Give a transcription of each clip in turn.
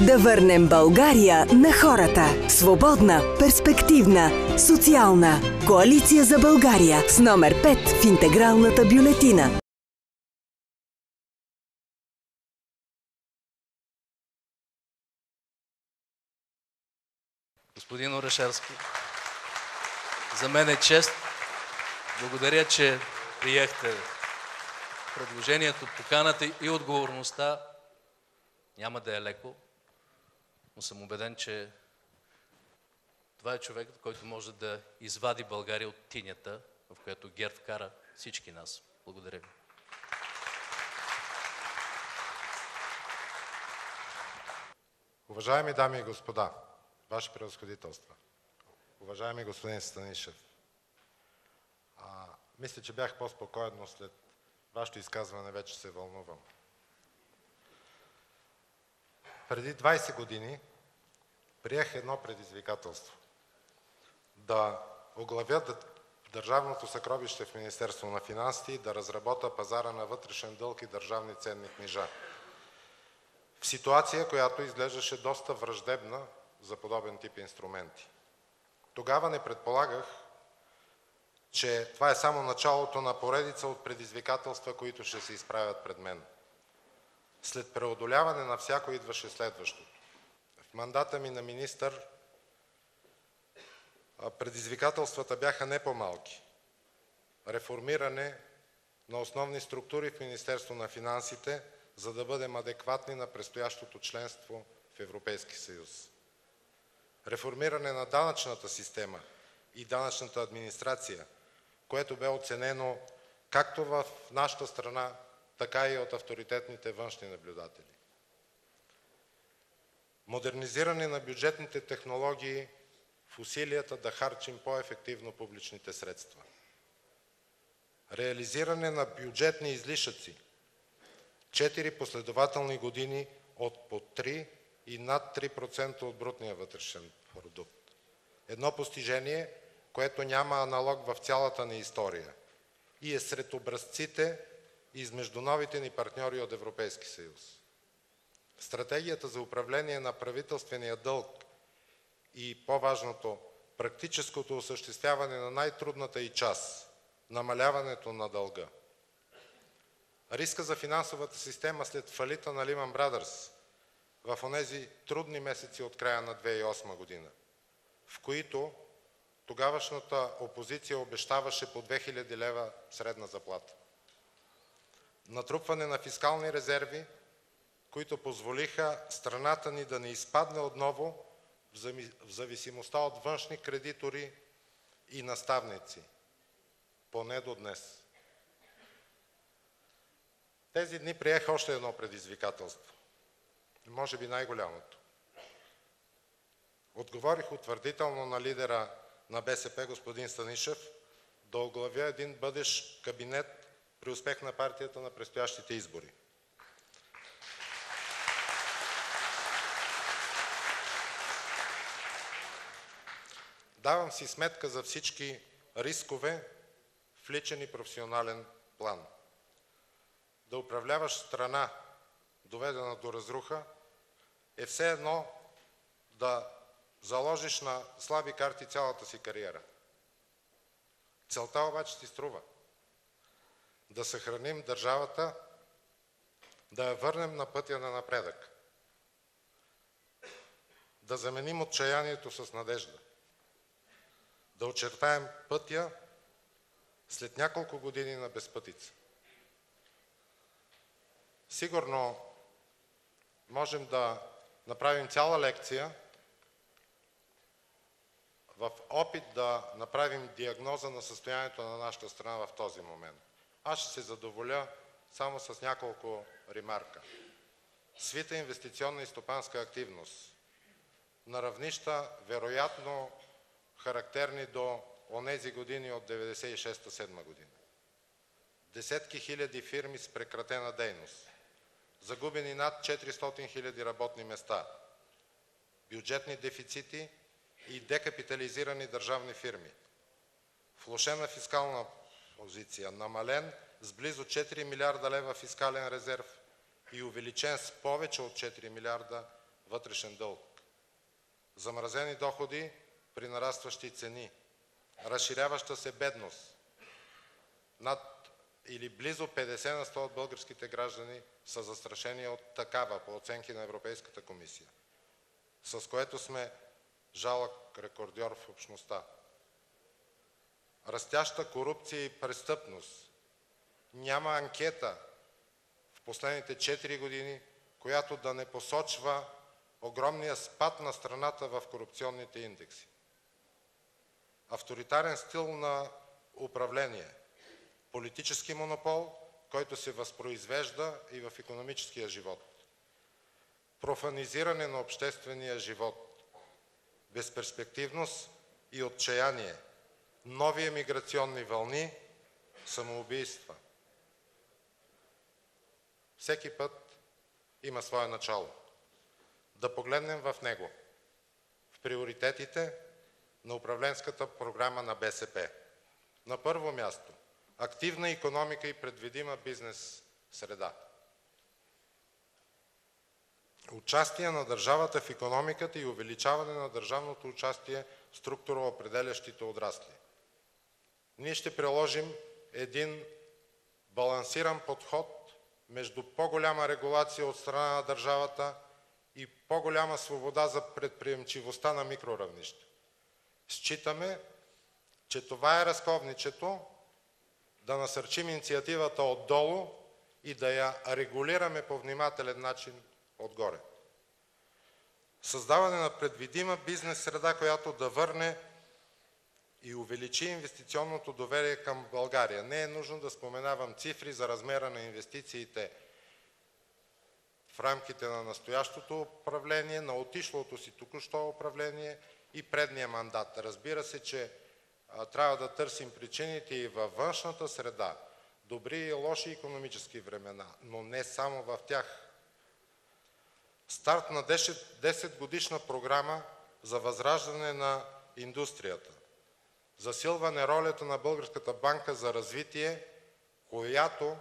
Да върнем България на хората. Свободна, перспективна, социална. Коалиция за България с номер 5 в интегралната бюлетина. Господин Орешарски, за мен е чест. Благодаря, че приехте предложението, поканата и отговорността. Няма да е леко, но съм убеден, че това е човекът, който може да извади България от тинята, в която ГЕРБ вкара всички нас. Благодаря ви. Уважаеми дами и господа, Ваши превъзходителства, уважаеми господин Станишев, мисля, че бях по-спокоен, но след Вашето изказване вече се вълнувам. Преди 20 години приех едно предизвикателство да оглавя държавното съкровище в Министерство на финансите и да разработя пазара на вътрешен дълг и държавни ценни книжа. В ситуация, която изглеждаше доста враждебна за подобен тип инструменти. Тогава не предполагах, че това е само началото на поредица от предизвикателства, които ще се изправят пред мен. След преодоляване на всяко идваше следващото. В мандата ми на министър предизвикателствата бяха не по-малки. Реформиране на основни структури в Министерство на финансите, за да бъдем адекватни на предстоящото членство в Европейски съюз. Реформиране на данъчната система и данъчната администрация, което бе оценено както в нашата страна, така и от авторитетните външни наблюдатели. Модернизиране на бюджетните технологии в усилията да харчим по-ефективно публичните средства. Реализиране на бюджетни излишъци. 4 последователни години от по 3 и над 3% от брутния вътрешен продукт. Едно постижение, което няма аналог в цялата ни история и е сред образците измежду новите ни партньори от Европейски съюз. Стратегията за управление на правителствения дълг и по-важното, практическото осъществяване на най-трудната и част – намаляването на дълга. Риска за финансовата система след фалита на Lehman Brothers в онези трудни месеци от края на 2008 година, в които тогавашната опозиция обещаваше по 2000 лева средна заплата. Натрупване на фискални резерви, които позволиха страната ни да не изпадне отново в зависимостта от външни кредитори и наставници. Поне до днес. Тези дни приех още едно предизвикателство. Може би най-голямото. Отговорих утвърдително на лидера на БСП, господин Станишев, да оглавя един бъдещ кабинет при успех на партията на предстоящите избори. Давам си сметка за всички рискове в личен и професионален план. Да управляваш страна, доведена до разруха, е все едно да заложиш на слаби карти цялата си кариера. Целта обаче ти струва. Да съхраним държавата, да я върнем на пътя на напредък. Да заменим отчаянието с надежда. Да очертаем пътя след няколко години на безпътица. Сигурно можем да направим цяла лекция в опит да направим диагноза на състоянието на нашата страна в този момент. Аз ще се задоволя само с няколко ремарка. Свита инвестиционна и стопанска активност на равнища, вероятно характерни до онези години от 96-7 година. Десетки хиляди фирми с прекратена дейност. Загубени над 400 хиляди работни места. Бюджетни дефицити и декапитализирани държавни фирми. Влошена фискална позиция, намален с близо 4 милиарда лева фискален резерв и увеличен с повече от 4 милиарда вътрешен дълг, замразени доходи при нарастващи цени, разширяваща се бедност. Над или близо 50 на 100 от българските граждани са застрашени от такава, по оценки на Европейската комисия, с което сме жалък рекордьор в общността. Растяща корупция и престъпност. Няма анкета в последните 4 години, която да не посочва огромния спад на страната в корупционните индекси. Авторитарен стил на управление. Политически монопол, който се възпроизвежда и в икономическия живот. Профанизиране на обществения живот. Безперспективност и отчаяние. Нови емиграционни вълни, самоубийства. Всеки път има свое начало. Да погледнем в него, в приоритетите на управленската програма на БСП. На първо място, активна икономика и предвидима бизнес среда. Участие на държавата в икономиката и увеличаване на държавното участие в структуроопределящите отрасли. Ние ще приложим един балансиран подход между по-голяма регулация от страна на държавата и по-голяма свобода за предприемчивостта на микроравнище. Считаме, че това е разковничето да насърчим инициативата отдолу и да я регулираме по внимателен начин отгоре. Създаване на предвидима бизнес среда, която да върне и увеличи инвестиционното доверие към България. Не е нужно да споменавам цифри за размера на инвестициите в рамките на настоящото управление, на отишлото си току-що управление и предния мандат. Разбира се, че трябва да търсим причините и във външната среда, добри и лоши икономически времена, но не само в тях. Старт на 10 годишна програма за възраждане на индустрията. Засилване ролята на Българската банка за развитие, която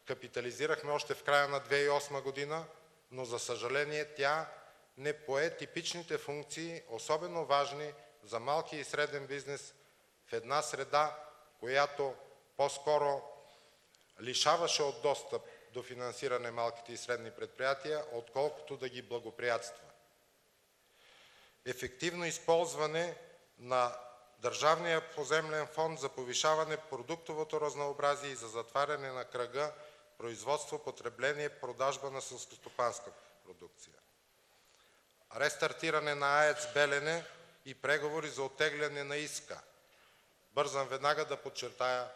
капитализирахме още в края на 2008 година, но за съжаление тя не пое типичните функции, особено важни за малки и среден бизнес в една среда, която по-скоро лишаваше от достъп до финансиране малките и средни предприятия, отколкото да ги благоприятства. Ефективно използване на Държавния поземлен фонд за повишаване продуктовото разнообразие и за затваряне на кръга производство, потребление, продажба на селскостопанска продукция. Рестартиране на АЕЦ Белене и преговори за оттегляне на иска. Бързам веднага да подчертая,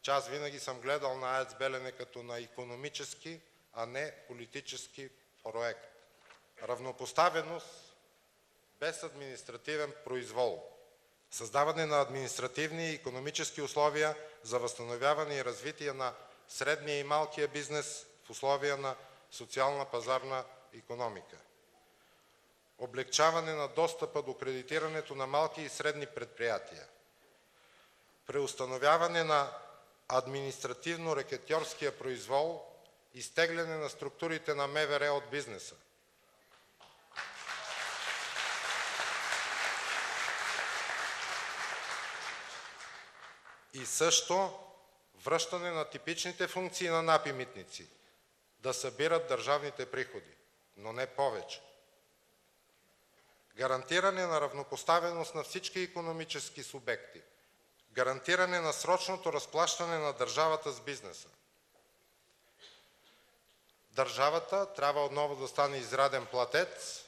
че аз винаги съм гледал на АЕЦ Белене като на икономически, а не политически проект. Равнопоставеност без административен произвол. Създаване на административни и икономически условия за възстановяване и развитие на средния и малкия бизнес в условия на социална пазарна икономика. Облекчаване на достъпа до кредитирането на малки и средни предприятия. Преустановяване на административно-рекетьорския произвол, изтегляне на структурите на МВР от бизнеса. И също връщане на типичните функции на НАП и митници, да събират държавните приходи, но не повече. Гарантиране на равнопоставеност на всички икономически субекти, гарантиране на срочното разплащане на държавата с бизнеса. Държавата трябва отново да стане изряден платец.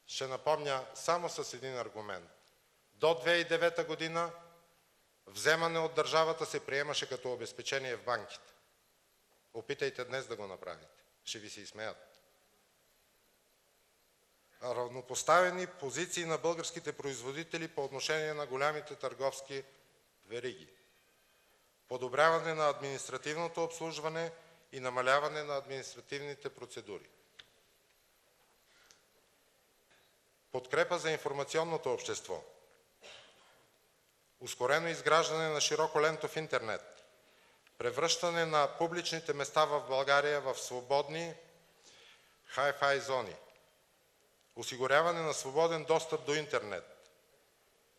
Ще напомня само с един аргумент. До 2009 година вземане от държавата се приемаше като обезпечение в банките. Опитайте днес да го направите. Ще ви се изсмеят. Равнопоставени позиции на българските производители по отношение на голямите търговски вериги. Подобряване на административното обслужване и намаляване на административните процедури. Подкрепа за информационното общество. Ускорено изграждане на широколентов интернет. Превръщане на публичните места в България в свободни хай-фай зони. осигуряване на свободен достъп до интернет,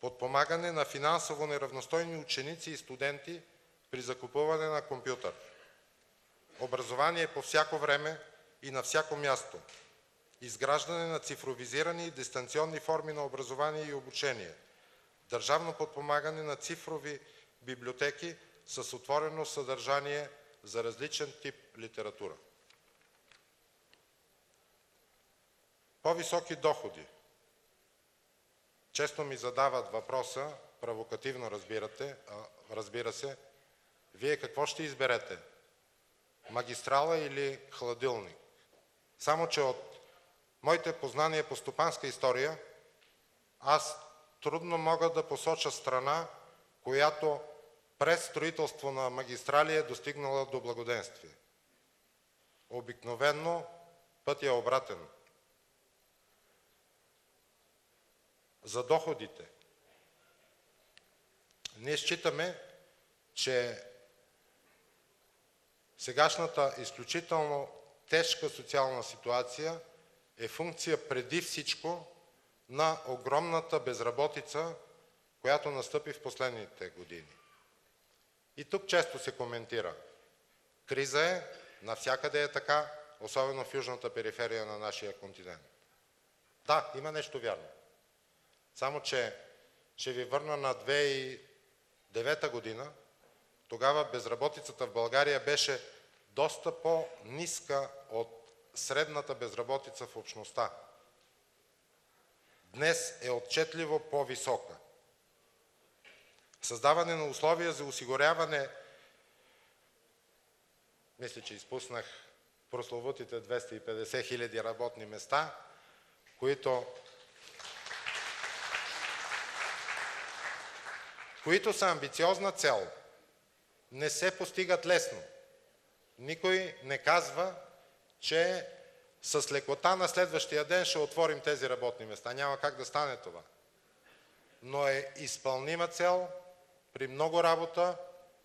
подпомагане на финансово неравностойни ученици и студенти при закупуване на компютър, образование по всяко време и на всяко място, изграждане на цифровизирани и дистанционни форми на образование и обучение, държавно подпомагане на цифрови библиотеки с отворено съдържание за различен тип литература. По-високи доходи. Често ми задават въпроса, провокативно разбира се, вие какво ще изберете? Магистрала или хладилник? Само че от моите познания по стопанска история, аз трудно мога да посоча страна, която през строителство на магистрали е достигнала до благоденствие. Обикновено пътят е обратен. За доходите. Ние считаме, че сегашната изключително тежка социална ситуация е функция преди всичко на огромната безработица, която настъпи в последните години. И тук често се коментира. Криза е, навсякъде е така, особено в южната периферия на нашия континент. Да, има нещо вярно. Само че ще ви върна на 2009 година. Тогава безработицата в България беше доста по-ниска от средната безработица в общността. Днес е отчетливо по-висока. Създаване на условия за осигуряване, мисля, че изпуснах прословутите 250 хиляди работни места, които са амбициозна цел, не се постигат лесно. Никой не казва, че с лекота на следващия ден ще отворим тези работни места. Няма как да стане това. Но е изпълнима цел при много работа,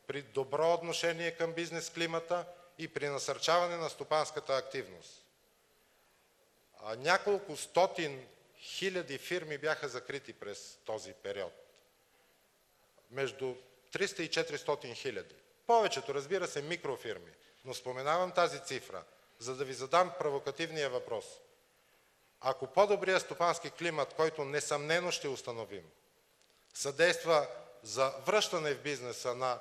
при добро отношение към бизнес климата и при насърчаване на стопанската активност. Няколко стотин хиляди фирми бяха закрити през този период. Между 300 и 400 хиляди. Повечето, разбира се, микрофирми. Но споменавам тази цифра, за да ви задам провокативния въпрос. Ако по-добрият стопански климат, който несъмнено ще установим, съдейства за връщане в бизнеса на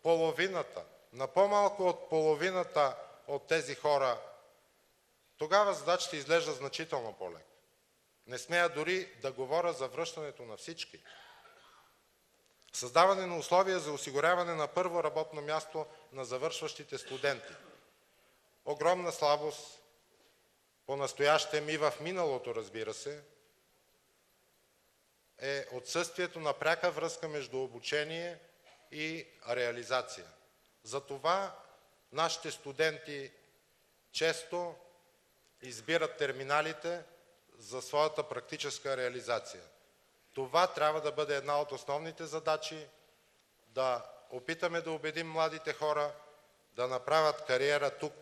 половината, на по-малко от половината от тези хора, тогава задачата изглежда значително по-лека. Не смея дори да говоря за връщането на всички. Създаване на условия за осигуряване на първо работно място на завършващите студенти. Огромна слабост, по-настоящем и в миналото, разбира се, е отсъствието на пряка връзка между обучение и реализация. Затова нашите студенти често избират терминалите за своята практическа реализация. Това трябва да бъде една от основните задачи, да опитаме да убедим младите хора да направят кариера тук,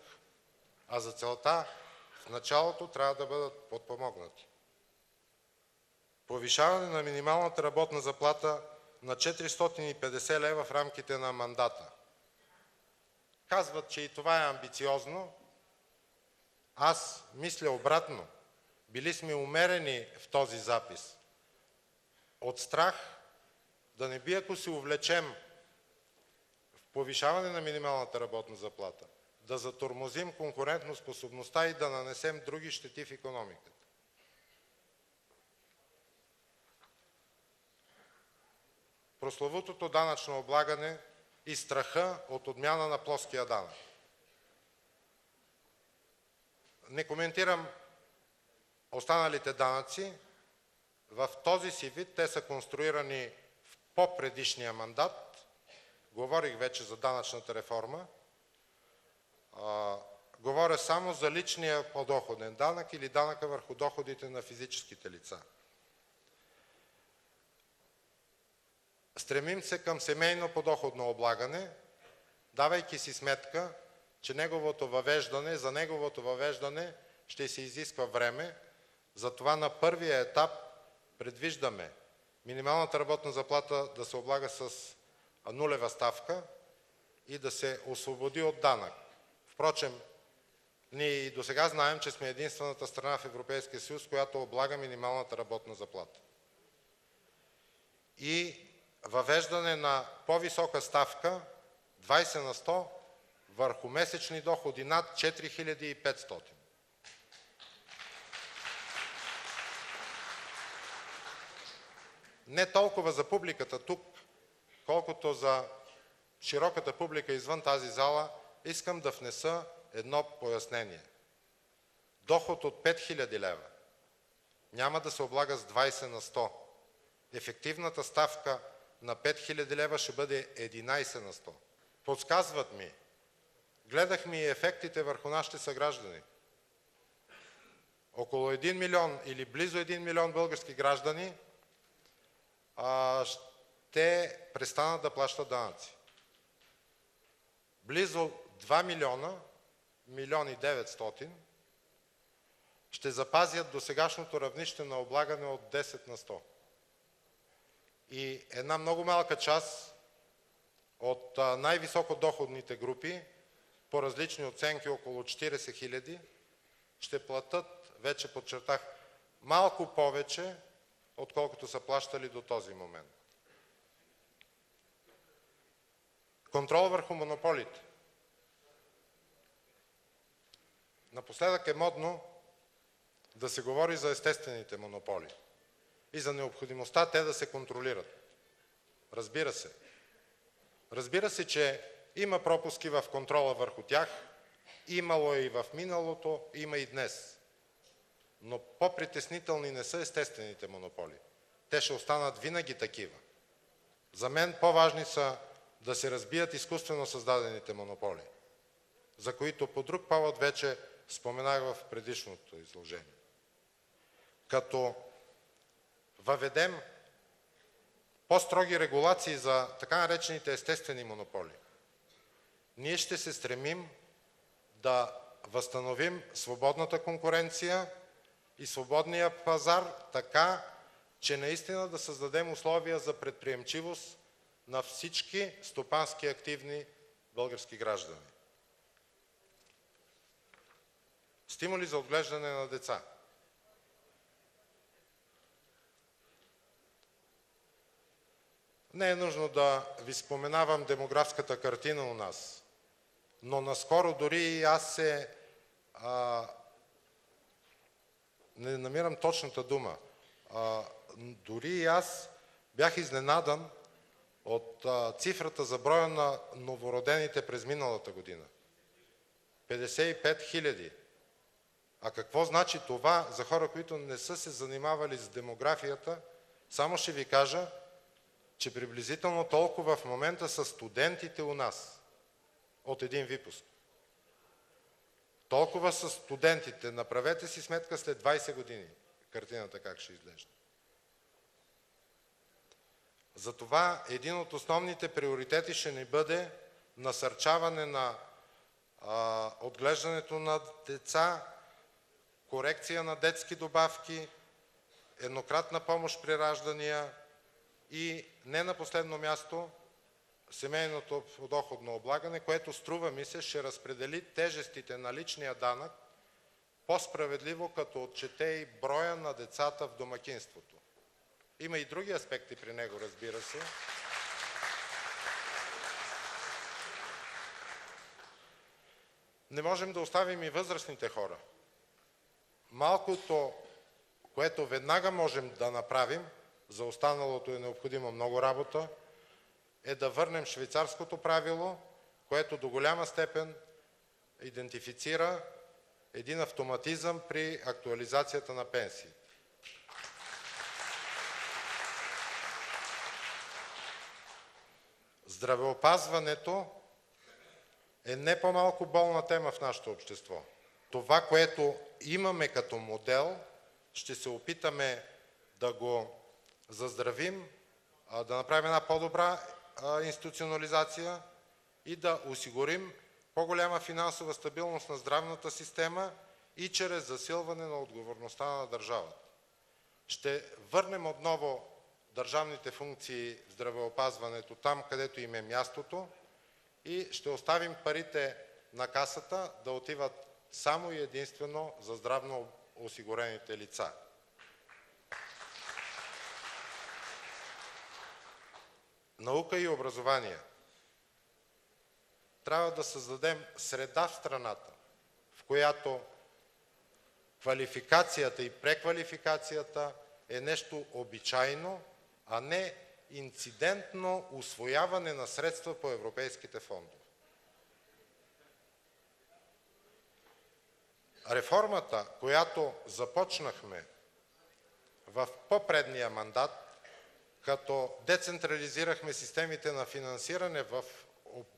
а за целта в началото трябва да бъдат подпомогнати. Повишаване на минималната работна заплата на 450 лева в рамките на мандата. Казват, че и това е амбициозно. Аз мисля обратно. Били сме умерени в този запис. От страх да не би, ако се увлечем в повишаване на минималната работна заплата, да затормозим конкурентоспособността и да нанесем други щети в икономиката. Прословутото данъчно облагане и страха от отмяна на плоския данък. Не коментирам останалите данъци. В този си вид те са конструирани в по-предишния мандат. Говорих вече за данъчната реформа. Говоря само за личния подоходен данък или данъка върху доходите на физическите лица. Стремим се към семейно подоходно облагане, давайки си сметка, че за неговото въвеждане ще се изисква време, Затова на първия етап предвиждаме минималната работна заплата да се облага с нулева ставка и да се освободи от данък. Впрочем, ние и досега знаем, че сме единствената страна в Европейския съюз, която облага минималната работна заплата. И въвеждане на по-висока ставка 20 на 100 върху месечни доходи над 4500. Не толкова за публиката тук, колкото за широката публика извън тази зала, искам да внеса едно пояснение. Доход от 5000 лева няма да се облага с 20 на 100. Ефективната ставка на 5000 лева ще бъде 11 на 100. Подсказват ми, гледахме и ефектите върху нашите съграждани. Около 1 милион или близо 1 милион български граждани ще престанат да плащат данъци. Близо 2 милиона, 1 900 000, ще запазят досегашното равнище на облагане от 10 на 100. И една много малка част от най-високо доходните групи, по различни оценки около 40 000, ще платят, вече подчертах, малко повече, отколкото са плащали до този момент. Контрол върху монополите. Напоследък е модно да се говори за естествените монополи и за необходимостта те да се контролират. Разбира се. Разбира се, че има пропуски в контрола върху тях, имало е и в миналото, има и днес. Но по-притеснителни не са естествените монополи. Те ще останат винаги такива. За мен по-важни са да се разбият изкуствено създадените монополи, за които по друг повод вече споменах в предишното изложение. Като въведем по-строги регулации за така наречените естествени монополи, ние ще се стремим да възстановим свободната конкуренция и свободния пазар така, че наистина да създадем условия за предприемчивост на всички стопански активни български граждани. Стимули за отглеждане на деца. Не е нужно да ви споменавам демографската картина у нас, но наскоро дори и аз не намирам точната дума. Дори и аз бях изненадан от цифрата за броя на новородените през миналата година. 55 000. А какво значи това за хора, които не са се занимавали с демографията? Само ще ви кажа, че приблизително толкова в момента са студентите у нас от един випуск. Толкова са студентите. Направете си сметка след 20 години картината как ще изглежда. Затова един от основните приоритети ще ни бъде насърчаване на отглеждането на деца, корекция на детски добавки, еднократна помощ при раждания и не на последно място семейното подоходно облагане, което струва ми се ще разпредели тежестите на личния данък по-справедливо, като отчете и броя на децата в домакинството. Има и други аспекти при него, разбира се. Не можем да оставим и възрастните хора. Малкото, което веднага можем да направим, за останалото е необходимо много работа, е да върнем швейцарското правило, което до голяма степен идентифицира един автоматизъм при актуализацията на пенсии. Здравеопазването е не по-малко болна тема в нашето общество. Това, което имаме като модел, ще се опитаме да го заздравим, да направим една по-добра институционализация и да осигурим по-голяма финансова стабилност на здравната система и чрез засилване на отговорността на държавата. Ще върнем отново държавните функции в здравеопазването там, където им е мястото, и ще оставим парите на Касата да отиват само и единствено за здравно осигурените лица. Наука и образование. Трябва да създадем среда в страната, в която квалификацията и преквалификацията е нещо обичайно, а не инцидентно усвояване на средства по европейските фондове. Реформата, която започнахме в по-предния мандат, като децентрализирахме системите на финансиране в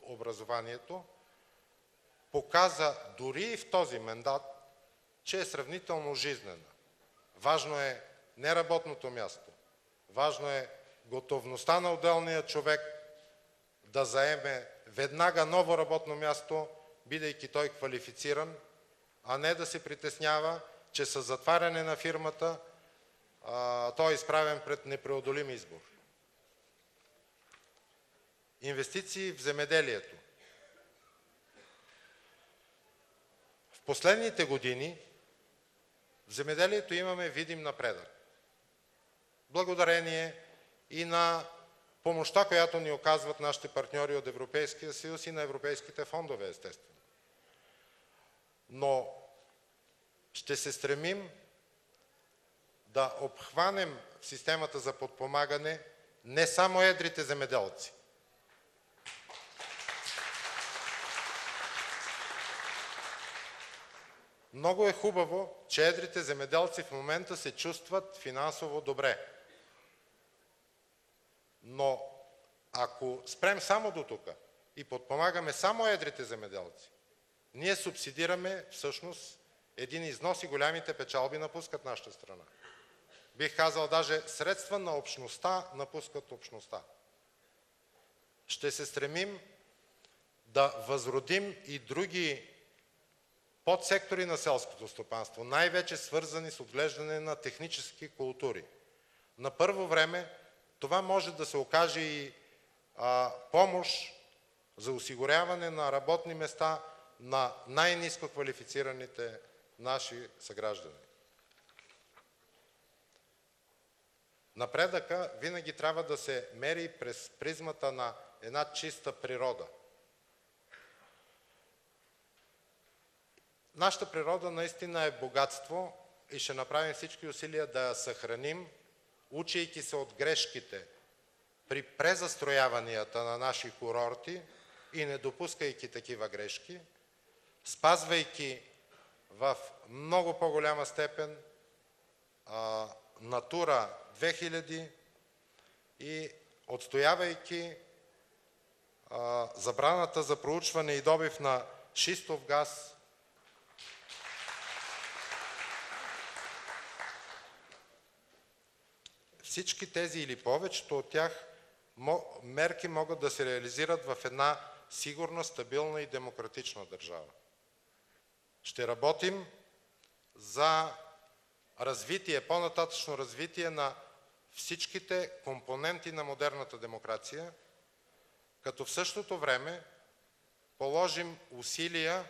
образованието, показа дори и в този мандат, че е сравнително жизнена. Важно е не работното място, важно е готовността на отделния човек да заеме веднага ново работно място, бидейки той квалифициран, а не да се притеснява, че със затваряне на фирмата той е изправен пред непреодолим избор. Инвестиции в земеделието. В последните години в земеделието имаме видим напредък. Благодарение и на помощта, която ни оказват нашите партньори от Европейския съюз и на европейските фондове, естествено. Но ще се стремим да обхванем в системата за подпомагане не само едрите земеделци. Много е хубаво, че едрите земеделци в момента се чувстват финансово добре. Но ако спрем само до тук и подпомагаме само едрите земеделци, ние субсидираме всъщност един износ и голямите печалби напускат нашата страна. Бих казал, даже средства на общността напускат общността. Ще се стремим да възродим и други подсектори на селското стопанство, най-вече свързани с отглеждане на технически култури. На първо време това може да се окаже и помощ за осигуряване на работни места на най-ниско квалифицираните наши съграждани. Напредъка винаги трябва да се мери през призмата на една чиста природа. Нашата природа наистина е богатство и ще направим всички усилия да я съхраним, учейки се от грешките при презастрояванията на наши курорти и не допускайки такива грешки, спазвайки в много по-голяма степен Натура 2000 и отстоявайки забраната за проучване и добив на шистов газ. Всички тези или повечето от тях мерки могат да се реализират в една сигурна, стабилна и демократична държава. Ще работим за развитие, по-нататъчно развитие на всичките компоненти на модерната демокрация, като в същото време положим усилия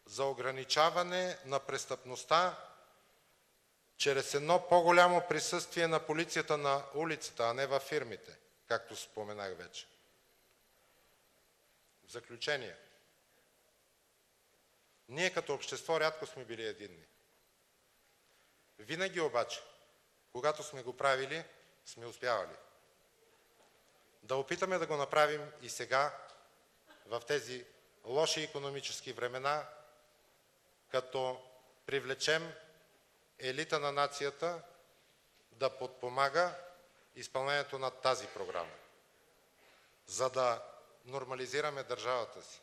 за ограничаване на престъпността чрез едно по-голямо присъствие на полицията на улицата, а не във фирмите, както споменах вече. В заключение, ние като общество рядко сме били единни. Винаги обаче, когато сме го правили, сме успявали. Да опитаме да го направим и сега, в тези лоши икономически времена, като привлечем елита на нацията да подпомага изпълнението на тази програма, за да нормализираме държавата си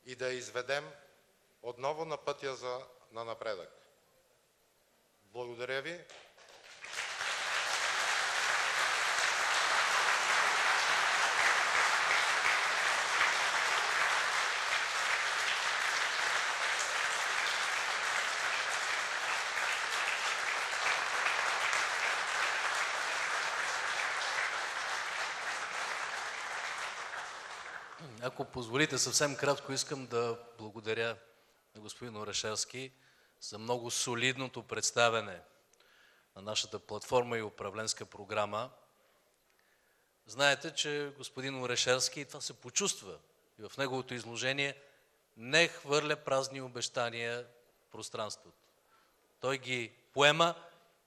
и да изведем отново на пътя на напредък. Благодаря ви. Ако позволите съвсем кратко, искам да благодаря на господин Орешарски за много солидното представяне на нашата платформа и управленска програма. Знаете, че господин Орешарски, и това се почувства и в неговото изложение, не хвърля празни обещания в пространството. Той ги поема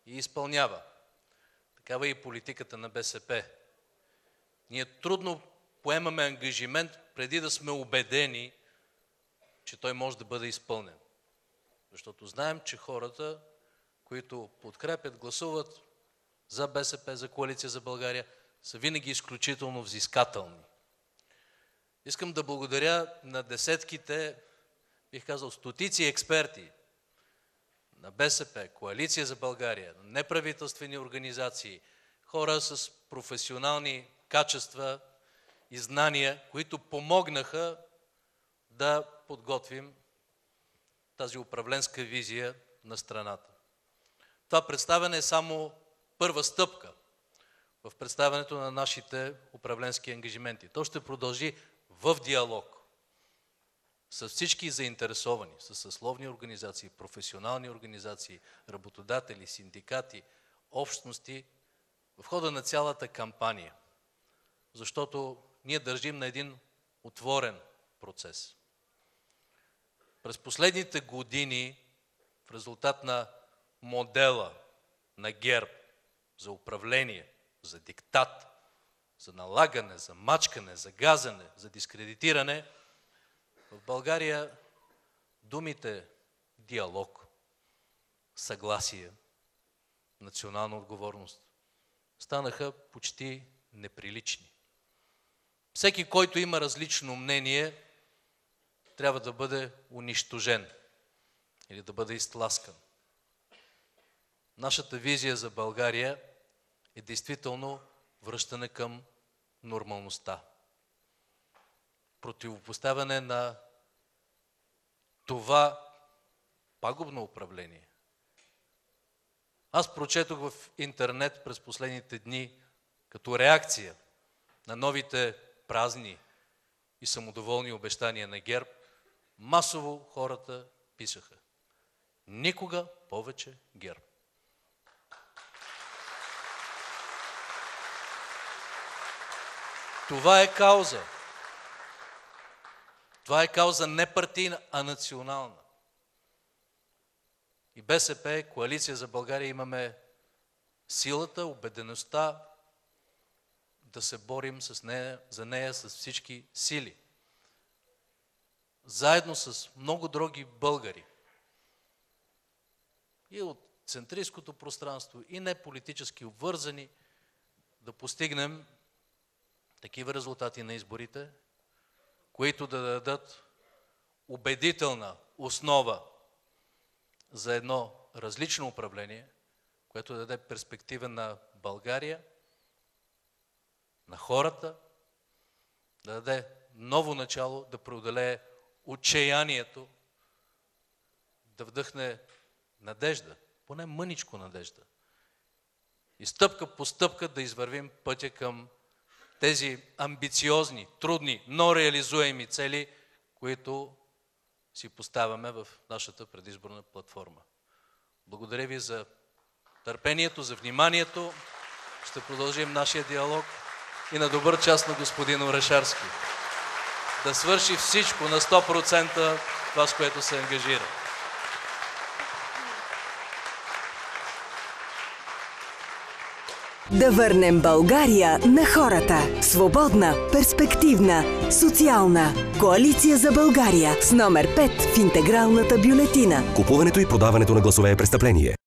и изпълнява. Такава е и политиката на БСП. Ние трудно поемаме ангажимент преди да сме убедени, че той може да бъде изпълнен. Защото знаем, че хората, които подкрепят, гласуват за БСП, за Коалиция за България, са винаги изключително взискателни. Искам да благодаря на десетките, бих казал стотици експерти на БСП, Коалиция за България, неправителствени организации, хора с професионални качества и знания, които помогнаха да подготвим тази управленска визия на страната. Това представяне е само първа стъпка в представянето на нашите управленски ангажименти. То ще продължи в диалог с всички заинтересовани, с съсловни организации, професионални организации, работодатели, синдикати, общности в хода на цялата кампания. Защото ние държим на един отворен процес. През последните години, в резултат на модела на ГЕРБ за управление, за диктат, за налагане, за мачкане, за газене, за дискредитиране, в България думите диалог, съгласие, национална отговорност станаха почти неприлични. Всеки, който има различно мнение, трябва да бъде унищожен или да бъде изтласкан. Нашата визия за България е действително връщане към нормалността. Противопоставяне на това пагубно управление. Аз прочетох в интернет през последните дни като реакция на новите празни и самодоволни обещания на ГЕРБ, масово хората писаха: никога повече ГЕРБ. Това е кауза. Това е кауза не партийна, а национална. И БСП, Коалиция за България, имаме силата, убедеността да се борим за нея с всички сили. Заедно с много други българи. И от центристското пространство, и не политически обвързани, да постигнем такива резултати на изборите, които да дадат убедителна основа за едно различно управление, което да даде перспектива на България, на хората, да даде ново начало, да преодолее отчаянието, да вдъхне надежда, поне мъничко надежда. И стъпка по стъпка да извървим пътя към тези амбициозни, трудни, но реализуеми цели, които си поставяме в нашата предизборна платформа. Благодаря ви за търпението, за вниманието. Ще продължим нашия диалог и на добър час на господин Орешарски да свърши всичко на 100% това, с което се ангажира. Да върнем България на хората. Свободна, перспективна, социална. Коалиция за България с номер 5 в интегралната бюлетина. Купуването и продаването на гласове е престъпление.